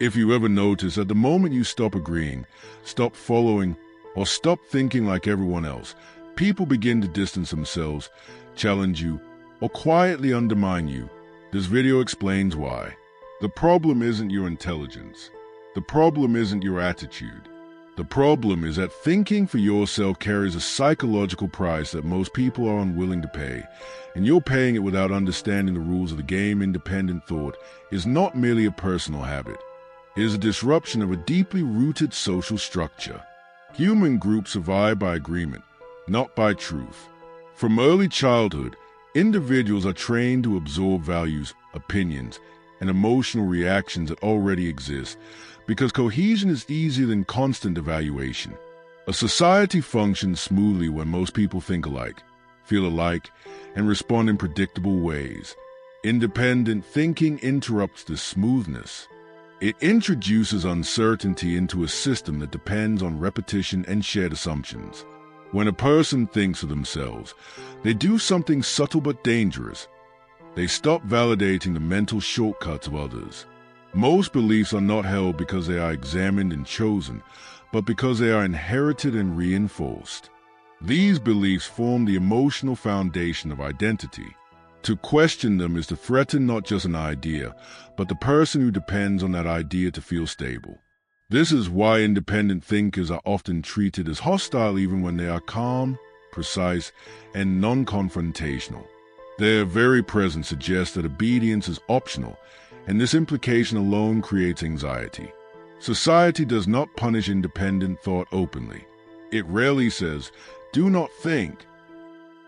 If you ever notice that the moment you stop agreeing, stop following, or stop thinking like everyone else, people begin to distance themselves, challenge you, or quietly undermine you. This video explains why. The problem isn't your intelligence. The problem isn't your attitude. The problem is that thinking for yourself carries a psychological price that most people are unwilling to pay, and you're paying it without understanding the rules of the game. Independent thought is not merely a personal habit. It is a disruption of a deeply rooted social structure. Human groups survive by agreement, not by truth. From early childhood, individuals are trained to absorb values, opinions, and emotional reactions that already exist, because cohesion is easier than constant evaluation. A society functions smoothly when most people think alike, feel alike, and respond in predictable ways. Independent thinking interrupts this smoothness. It introduces uncertainty into a system that depends on repetition and shared assumptions. When a person thinks of themselves, they do something subtle but dangerous. They stop validating the mental shortcuts of others. Most beliefs are not held because they are examined and chosen, but because they are inherited and reinforced. These beliefs form the emotional foundation of identity. To question them is to threaten not just an idea, but the person who depends on that idea to feel stable. This is why independent thinkers are often treated as hostile even when they are calm, precise, and non-confrontational. Their very presence suggests that obedience is optional, and this implication alone creates anxiety. Society does not punish independent thought openly. It rarely says, "Do not think."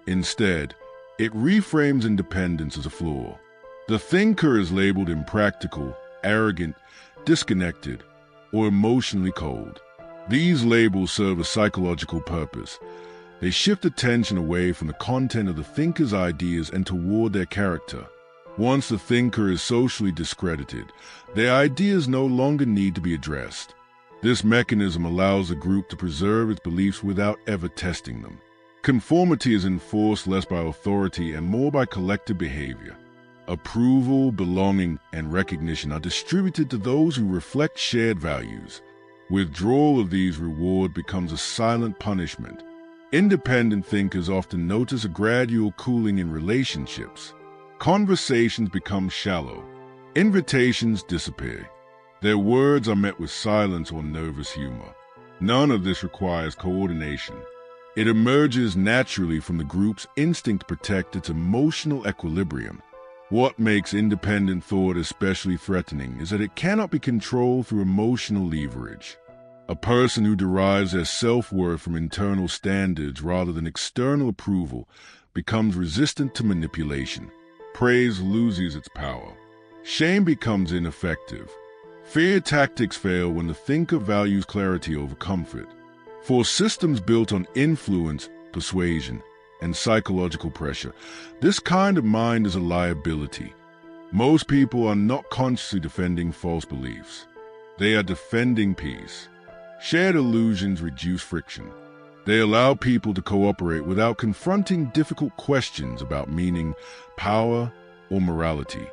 Instead, it reframes independence as a flaw. The thinker is labeled impractical, arrogant, disconnected, or emotionally cold. These labels serve a psychological purpose. They shift attention away from the content of the thinker's ideas and toward their character. Once the thinker is socially discredited, their ideas no longer need to be addressed. This mechanism allows the group to preserve its beliefs without ever testing them. Conformity is enforced less by authority and more by collective behavior. Approval, belonging, and recognition are distributed to those who reflect shared values. Withdrawal of these rewards becomes a silent punishment. Independent thinkers often notice a gradual cooling in relationships. Conversations become shallow. Invitations disappear. Their words are met with silence or nervous humor. None of this requires coordination. It emerges naturally from the group's instinct to protect its emotional equilibrium. What makes independent thought especially threatening is that it cannot be controlled through emotional leverage. A person who derives their self-worth from internal standards rather than external approval becomes resistant to manipulation. Praise loses its power. Shame becomes ineffective. Fear tactics fail when the thinker values clarity over comfort. For systems built on influence, persuasion, and psychological pressure, this kind of mind is a liability. Most people are not consciously defending false beliefs. They are defending peace. Shared illusions reduce friction. They allow people to cooperate without confronting difficult questions about meaning, power, or morality.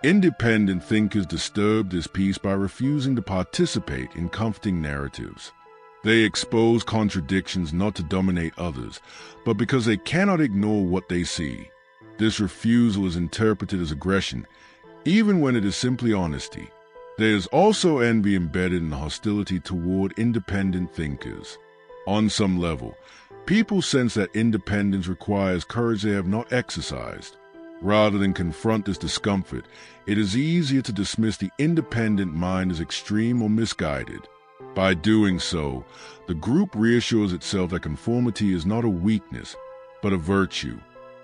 Independent thinkers disturb this peace by refusing to participate in comforting narratives. They expose contradictions not to dominate others, but because they cannot ignore what they see. This refusal is interpreted as aggression, even when it is simply honesty. There is also envy embedded in the hostility toward independent thinkers. On some level, people sense that independence requires courage they have not exercised. Rather than confront this discomfort, it is easier to dismiss the independent mind as extreme or misguided. By doing so, the group reassures itself that conformity is not a weakness, but a virtue.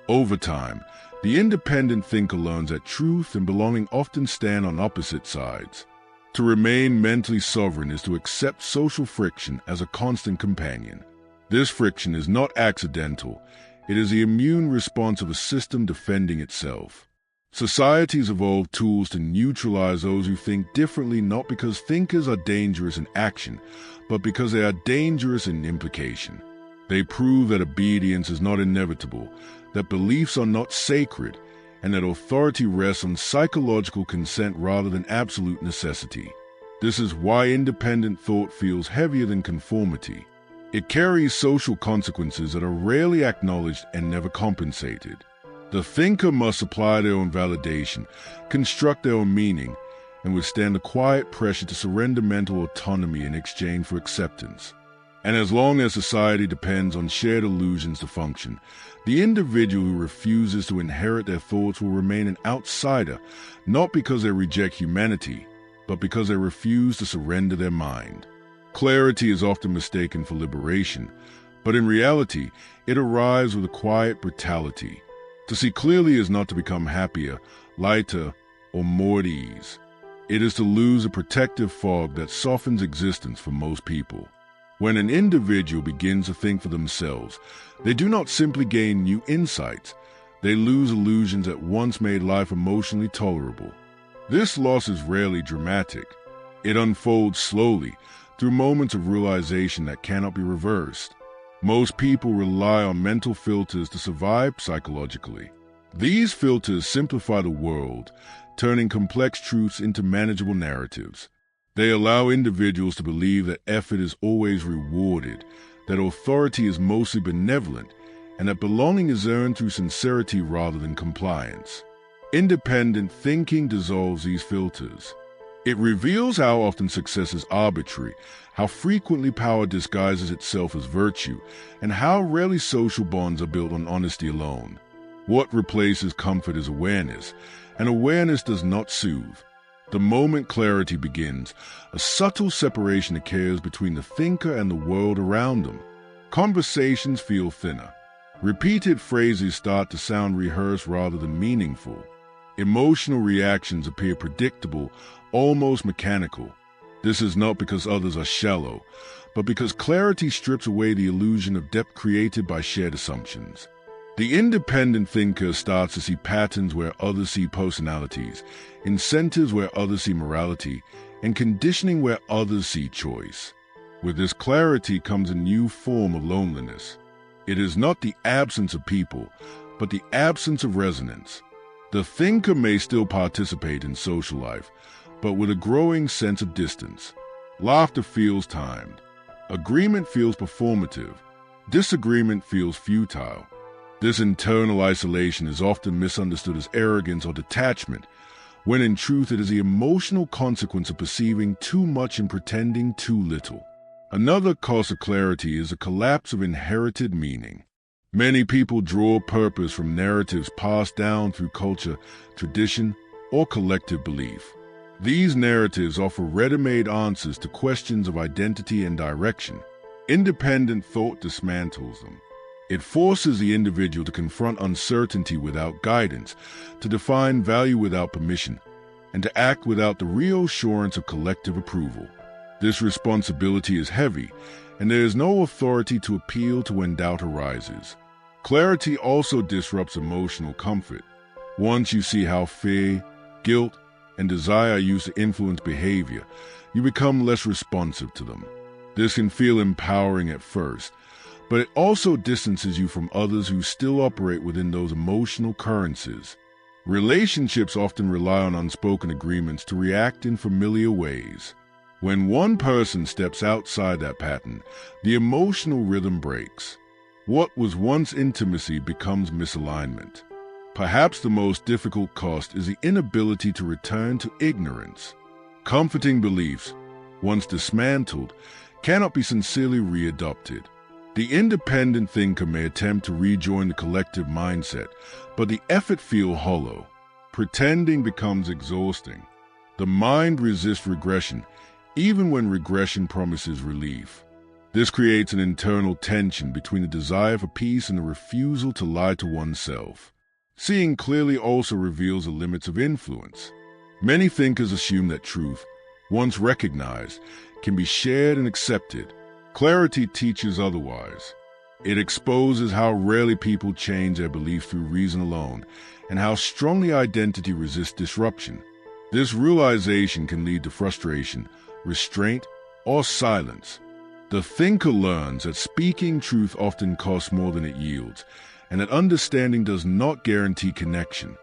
Over time, the independent thinker learns that truth and belonging often stand on opposite sides. To remain mentally sovereign is to accept social friction as a constant companion. This friction is not accidental. It is the immune response of a system defending itself. Societies evolve tools to neutralize those who think differently, not because thinkers are dangerous in action, but because they are dangerous in implication. They prove that obedience is not inevitable, that beliefs are not sacred, and that authority rests on psychological consent rather than absolute necessity. This is why independent thought feels heavier than conformity. It carries social consequences that are rarely acknowledged and never compensated. The thinker must apply their own validation, construct their own meaning, and withstand the quiet pressure to surrender mental autonomy in exchange for acceptance. And as long as society depends on shared illusions to function, the individual who refuses to inherit their thoughts will remain an outsider, not because they reject humanity, but because they refuse to surrender their mind. Clarity is often mistaken for liberation, but in reality, it arrives with a quiet brutality. To see clearly is not to become happier, lighter, or more at ease. It is to lose a protective fog that softens existence for most people. When an individual begins to think for themselves, they do not simply gain new insights, they lose illusions that once made life emotionally tolerable. This loss is rarely dramatic. It unfolds slowly, through moments of realization that cannot be reversed. Most people rely on mental filters to survive psychologically. These filters simplify the world, turning complex truths into manageable narratives. They allow individuals to believe that effort is always rewarded, that authority is mostly benevolent, and that belonging is earned through sincerity rather than compliance. Independent thinking dissolves these filters. It reveals how often success is arbitrary, how frequently power disguises itself as virtue, and how rarely social bonds are built on honesty alone. What replaces comfort is awareness, and awareness does not soothe. The moment clarity begins, a subtle separation occurs between the thinker and the world around them. Conversations feel thinner. Repeated phrases start to sound rehearsed rather than meaningful. Emotional reactions appear predictable, almost mechanical. This is not because others are shallow, but because clarity strips away the illusion of depth created by shared assumptions. The independent thinker starts to see patterns where others see personalities, incentives where others see morality, and conditioning where others see choice. With this clarity comes a new form of loneliness. It is not the absence of people, but the absence of resonance. The thinker may still participate in social life, but with a growing sense of distance. Laughter feels timed. Agreement feels performative. Disagreement feels futile. This internal isolation is often misunderstood as arrogance or detachment, when in truth it is the emotional consequence of perceiving too much and pretending too little. Another cause of clarity is a collapse of inherited meaning. Many people draw purpose from narratives passed down through culture, tradition, or collective belief. These narratives offer ready-made answers to questions of identity and direction. Independent thought dismantles them. It forces the individual to confront uncertainty without guidance, to define value without permission, and to act without the reassurance of collective approval. This responsibility is heavy, and there is no authority to appeal to when doubt arises. Clarity also disrupts emotional comfort. Once you see how fear, guilt, and desire are used to influence behavior, you become less responsive to them. This can feel empowering at first, but it also distances you from others who still operate within those emotional currencies. Relationships often rely on unspoken agreements to react in familiar ways. When one person steps outside that pattern, the emotional rhythm breaks. What was once intimacy becomes misalignment. Perhaps the most difficult cost is the inability to return to ignorance. Comforting beliefs, once dismantled, cannot be sincerely readopted. The independent thinker may attempt to rejoin the collective mindset, but the effort feels hollow. Pretending becomes exhausting. The mind resists regression, even when regression promises relief. This creates an internal tension between the desire for peace and the refusal to lie to oneself. Seeing clearly also reveals the limits of influence. Many thinkers assume that truth, once recognized, can be shared and accepted. Clarity teaches otherwise. It exposes how rarely people change their belief through reason alone, and how strongly identity resists disruption. This realization can lead to frustration, restraint, or silence. The thinker learns that speaking truth often costs more than it yields, and that understanding does not guarantee connection.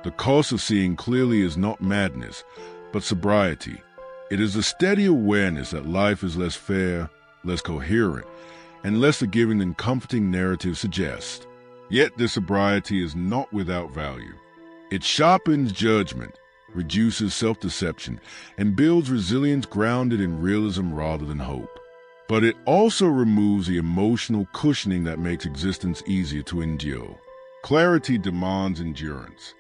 The cost of seeing clearly is not madness, but sobriety. It is a steady awareness that life is less fair, less coherent, and less forgiving than comforting narratives suggest. Yet this sobriety is not without value. It sharpens judgment, reduces self-deception, and builds resilience grounded in realism rather than hope. But it also removes the emotional cushioning that makes existence easier to endure. Clarity demands endurance.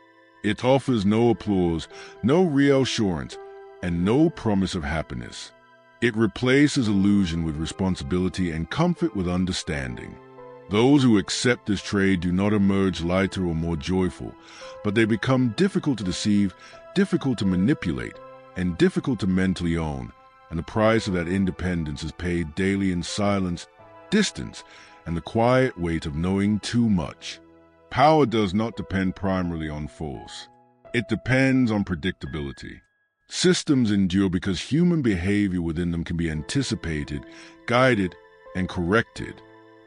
It offers no applause, no reassurance, and no promise of happiness. It replaces illusion with responsibility and comfort with understanding. Those who accept this trade do not emerge lighter or more joyful, but they become difficult to deceive, difficult to manipulate, and difficult to mentally own, and the price of that independence is paid daily in silence, distance, and the quiet weight of knowing too much. Power does not depend primarily on force. It depends on predictability. Systems endure because human behavior within them can be anticipated, guided, and corrected.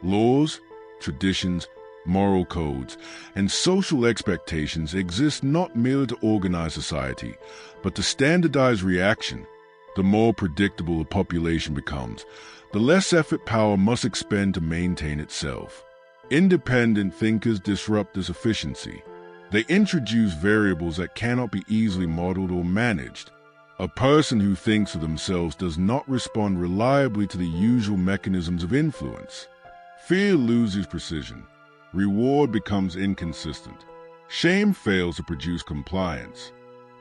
Laws, traditions, moral codes, and social expectations exist not merely to organize society, but to standardize reaction. The more predictable a population becomes, the less effort power must expend to maintain itself. Independent thinkers disrupt this efficiency. They introduce variables that cannot be easily modeled or managed. A person who thinks of themselves does not respond reliably to the usual mechanisms of influence. Fear loses precision. Reward becomes inconsistent. Shame fails to produce compliance.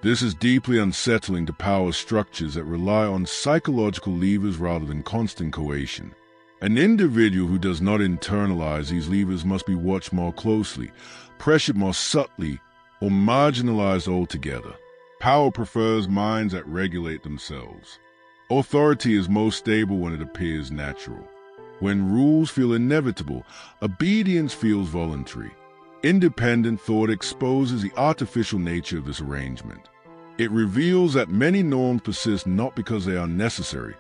This is deeply unsettling to power structures that rely on psychological levers rather than constant coercion. An individual who does not internalize these levers must be watched more closely, pressured more subtly, or marginalized altogether. Power prefers minds that regulate themselves. Authority is most stable when it appears natural. When rules feel inevitable, obedience feels voluntary. Independent thought exposes the artificial nature of this arrangement. It reveals that many norms persist not because they are necessary,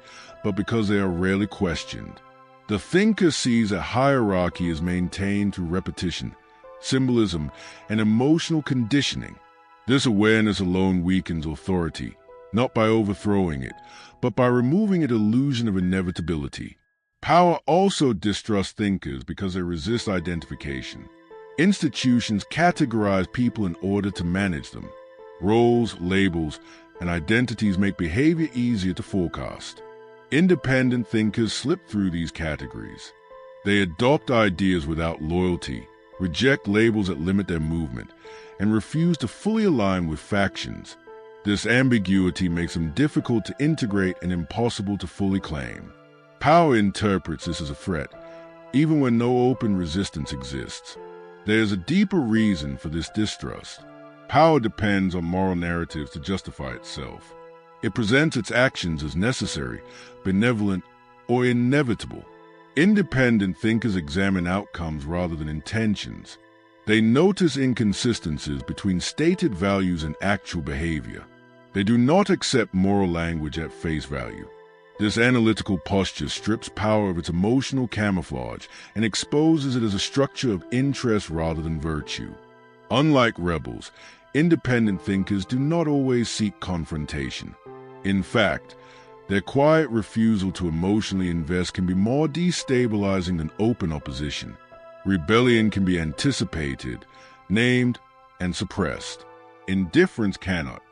but because they are rarely questioned. The thinker sees that hierarchy is maintained through repetition, symbolism, and emotional conditioning. This awareness alone weakens authority, not by overthrowing it, but by removing its illusion of inevitability. Power also distrusts thinkers because they resist identification. Institutions categorize people in order to manage them. Roles, labels, and identities make behavior easier to forecast. Independent thinkers slip through these categories. They adopt ideas without loyalty, reject labels that limit their movement, and refuse to fully align with factions. This ambiguity makes them difficult to integrate and impossible to fully claim. Power interprets this as a threat, even when no open resistance exists. There is a deeper reason for this distrust. Power depends on moral narratives to justify itself. It presents its actions as necessary, benevolent, or inevitable. Independent thinkers examine outcomes rather than intentions. They notice inconsistencies between stated values and actual behavior. They do not accept moral language at face value. This analytical posture strips power of its emotional camouflage and exposes it as a structure of interest rather than virtue. Unlike rebels, independent thinkers do not always seek confrontation. In fact, their quiet refusal to emotionally invest can be more destabilizing than open opposition. Rebellion can be anticipated, named, and suppressed. Indifference cannot.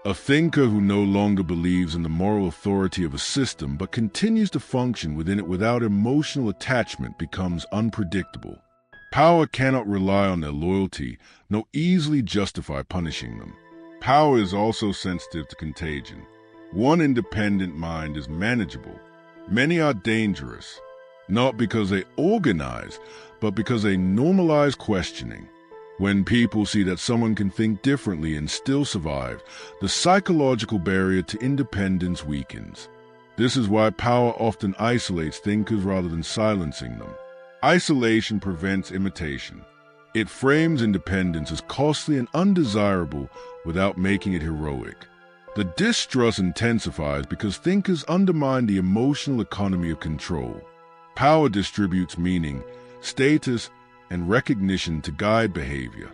A thinker who no longer believes in the moral authority of a system but continues to function within it without emotional attachment becomes unpredictable. Power cannot rely on their loyalty, nor easily justify punishing them. Power is also sensitive to contagion. One independent mind is manageable. Many are dangerous, not because they organize, but because they normalize questioning. When people see that someone can think differently and still survive, the psychological barrier to independence weakens. This is why power often isolates thinkers rather than silencing them. Isolation prevents imitation. It frames independence as costly and undesirable without making it heroic. The distrust intensifies because thinkers undermine the emotional economy of control. Power distributes meaning, status, and recognition to guide behavior.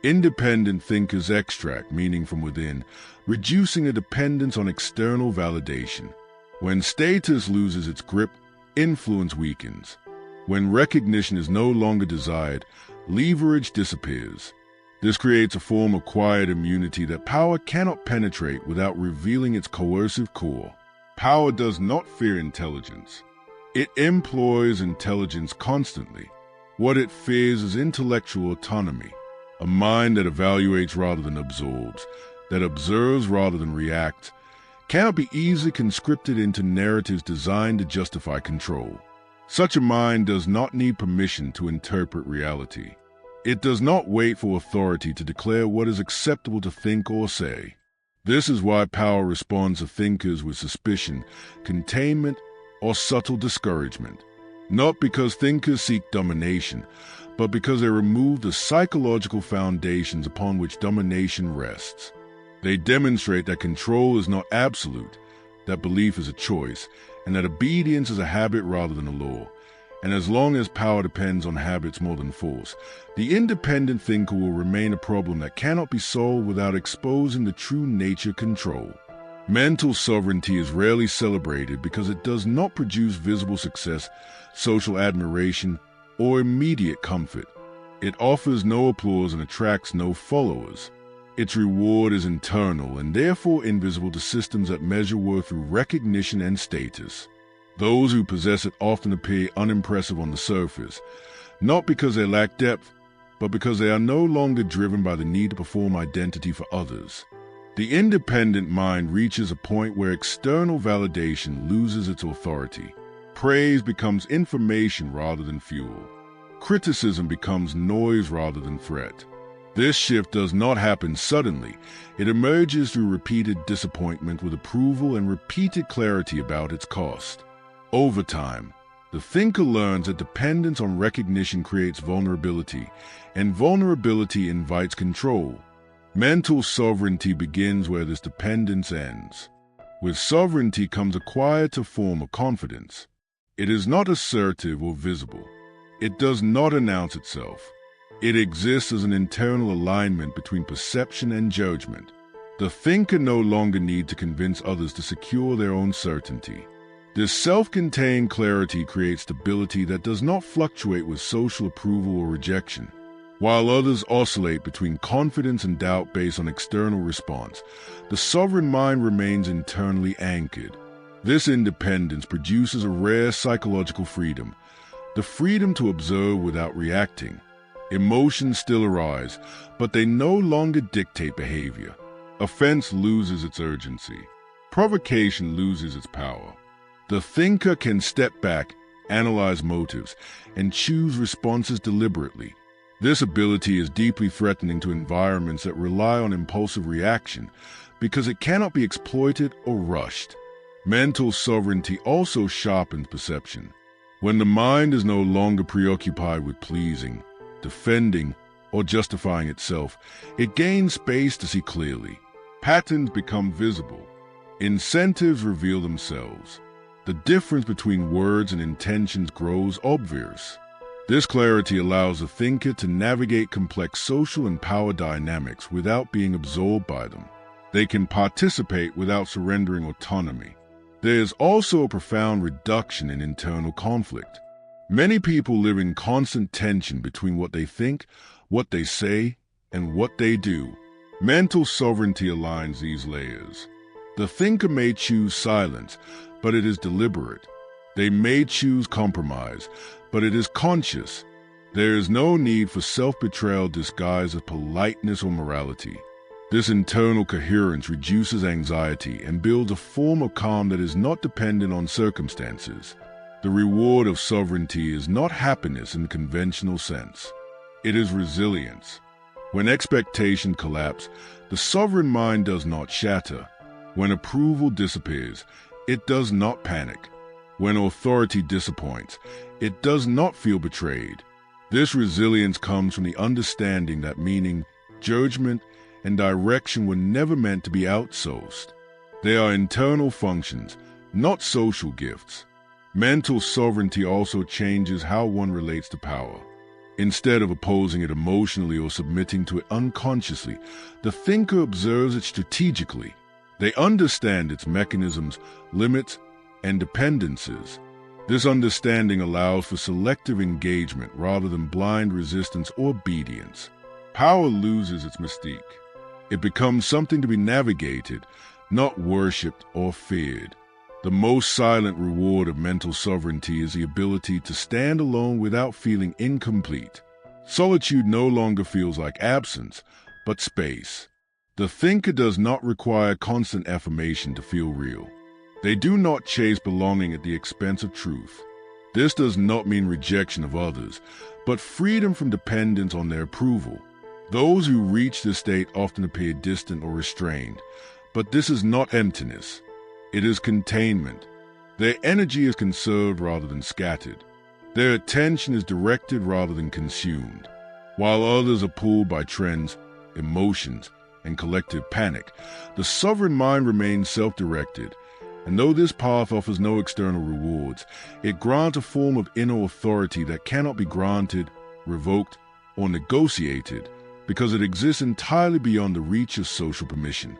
Independent thinkers extract meaning from within, reducing a dependence on external validation. When status loses its grip, influence weakens. When recognition is no longer desired, leverage disappears. This creates a form of quiet immunity that power cannot penetrate without revealing its coercive core. Power does not fear intelligence. It employs intelligence constantly. What it fears is intellectual autonomy, a mind that evaluates rather than absorbs, that observes rather than reacts, cannot be easily conscripted into narratives designed to justify control. Such a mind does not need permission to interpret reality. It does not wait for authority to declare what is acceptable to think or say. This is why power responds to thinkers with suspicion, containment, or subtle discouragement. Not because thinkers seek domination, but because they remove the psychological foundations upon which domination rests. They demonstrate that control is not absolute, that belief is a choice, and that obedience is a habit rather than a law. And as long as power depends on habits more than force, the independent thinker will remain a problem that cannot be solved without exposing the true nature of control. Mental sovereignty is rarely celebrated because it does not produce visible success, social admiration, or immediate comfort. It offers no applause and attracts no followers. Its reward is internal and therefore invisible to systems that measure worth through recognition and status. Those who possess it often appear unimpressive on the surface, not because they lack depth, but because they are no longer driven by the need to perform identity for others. The independent mind reaches a point where external validation loses its authority. Praise becomes information rather than fuel. Criticism becomes noise rather than threat. This shift does not happen suddenly. It emerges through repeated disappointment with approval and repeated clarity about its cost. Over time, the thinker learns that dependence on recognition creates vulnerability, and vulnerability invites control. Mental sovereignty begins where this dependence ends. With sovereignty comes a quieter form of confidence. It is not assertive or visible. It does not announce itself. It exists as an internal alignment between perception and judgment. The thinker no longer needs to convince others to secure their own certainty. This self-contained clarity creates stability that does not fluctuate with social approval or rejection. While others oscillate between confidence and doubt based on external response, the sovereign mind remains internally anchored. This independence produces a rare psychological freedom, the freedom to observe without reacting. Emotions still arise, but they no longer dictate behavior. Offense loses its urgency. Provocation loses its power. The thinker can step back, analyze motives, and choose responses deliberately. This ability is deeply threatening to environments that rely on impulsive reaction because it cannot be exploited or rushed. Mental sovereignty also sharpens perception. When the mind is no longer preoccupied with pleasing, defending, or justifying itself, it gains space to see clearly. Patterns become visible. Incentives reveal themselves. The difference between words and intentions grows obvious. This clarity allows the thinker to navigate complex social and power dynamics without being absorbed by them. They can participate without surrendering autonomy. There is also a profound reduction in internal conflict. Many people live in constant tension between what they think, what they say, and what they do. Mental sovereignty aligns these layers. The thinker may choose silence, but it is deliberate. They may choose compromise, but it is conscious. There is no need for self-betrayal disguised as politeness or morality. This internal coherence reduces anxiety and builds a form of calm that is not dependent on circumstances. The reward of sovereignty is not happiness in the conventional sense. It is resilience. When expectations collapse, the sovereign mind does not shatter. When approval disappears, it does not panic. When authority disappoints, it does not feel betrayed. This resilience comes from the understanding that meaning, judgment, and direction were never meant to be outsourced. They are internal functions, not social gifts. Mental sovereignty also changes how one relates to power. Instead of opposing it emotionally or submitting to it unconsciously, the thinker observes it strategically. They understand its mechanisms, limits, and dependencies. This understanding allows for selective engagement rather than blind resistance or obedience. Power loses its mystique. It becomes something to be navigated, not worshipped or feared. The most silent reward of mental sovereignty is the ability to stand alone without feeling incomplete. Solitude no longer feels like absence, but space. The thinker does not require constant affirmation to feel real. They do not chase belonging at the expense of truth. This does not mean rejection of others, but freedom from dependence on their approval. Those who reach this state often appear distant or restrained, but this is not emptiness. It is containment. Their energy is conserved rather than scattered. Their attention is directed rather than consumed. While others are pulled by trends, emotions, and collective panic, the sovereign mind remains self-directed. And though this path offers no external rewards, it grants a form of inner authority that cannot be granted, revoked, or negotiated because it exists entirely beyond the reach of social permission.